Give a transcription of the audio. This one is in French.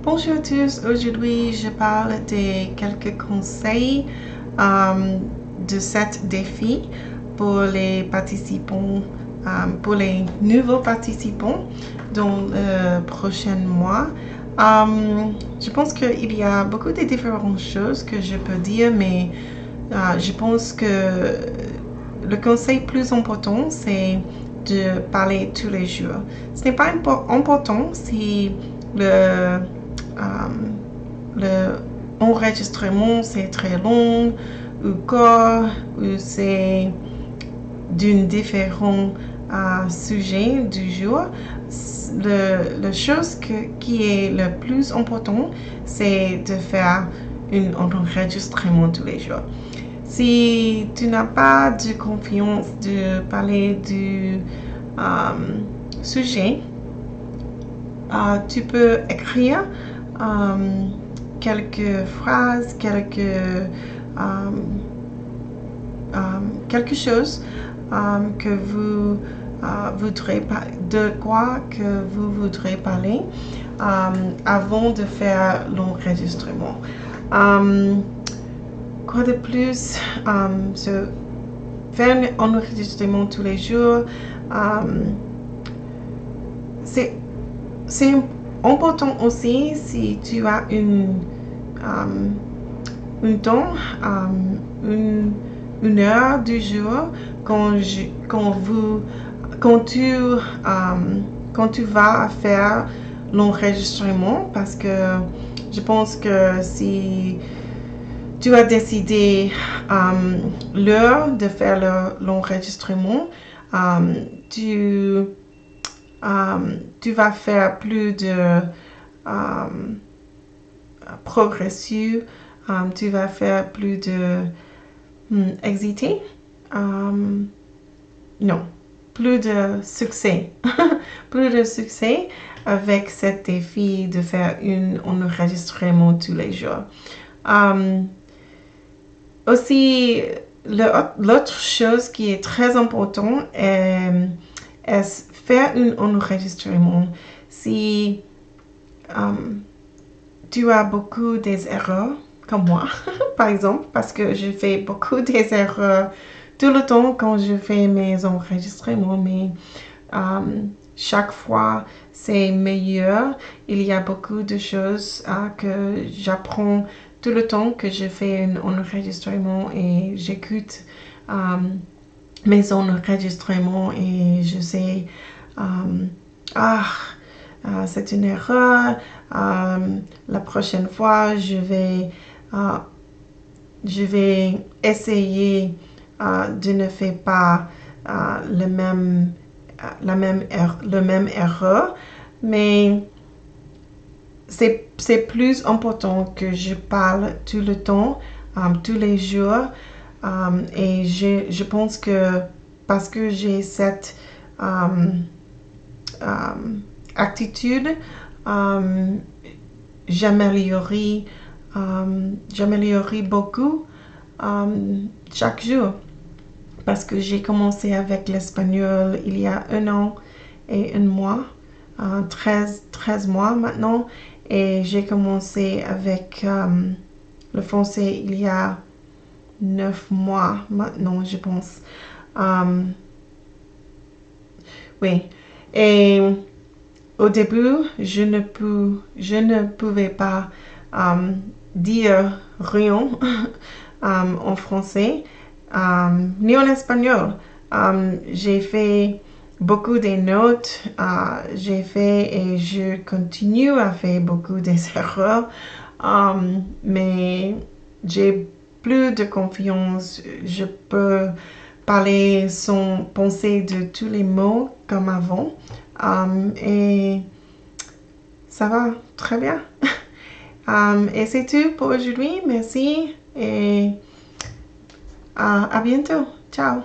Bonjour à tous, aujourd'hui je parle de quelques conseils de 7 défis pour les participants, pour les nouveaux participants dans le prochain mois. Je pense qu'il y a beaucoup de différentes choses que je peux dire, mais je pense que le conseil plus important c'est de parler tous les jours. Ce n'est pas important si le enregistrement c'est très long ou quoi, ou c'est d'un différent sujet du jour. La chose qui est le plus important, c'est de faire un enregistrement tous les jours. Si tu n'as pas de confiance de parler du sujet, tu peux écrire quelques phrases, quelque chose que vous voudrez, de quoi que vous voudrez parler avant de faire l'enregistrement. Quoi de plus, faire un enregistrement tous les jours, c'est important aussi si tu as une heure du jour quand tu vas faire l'enregistrement, parce que je pense que si tu as décidé l'heure de faire l'enregistrement, tu vas faire plus de progression, tu vas faire plus de hésiter, non, plus de succès, plus de succès avec cet défi de faire un enregistrement tous les jours. Aussi, l'autre chose qui est très importante est faire un enregistrement si tu as beaucoup d'erreurs, comme moi, par exemple, parce que je fais beaucoup d'erreurs tout le temps quand je fais mes enregistrements, mais chaque fois c'est meilleur. Il y a beaucoup de choses que j'apprends tout le temps que je fais un enregistrement et j'écoute mes enregistrements et je sais c'est une erreur, la prochaine fois je vais essayer de ne faire pas le même erreur, mais c'est plus important que je parle tout le temps, tous les jours, et je pense que parce que j'ai cette attitude, j'améliorerai beaucoup chaque jour, parce que j'ai commencé avec l'espagnol il y a 1 an et 1 mois, 13 mois maintenant, et j'ai commencé avec le français il y a 9 mois maintenant, je pense. Oui, et au début, je ne pouvais pas dire rien en français ni en espagnol. J'ai fait beaucoup de notes, j'ai fait et je continue à faire beaucoup d'erreurs, mais j'ai plus de confiance. Je peux parler sans penser de tous les mots comme avant, et ça va très bien. Et c'est tout pour aujourd'hui. Merci et à bientôt. Ciao.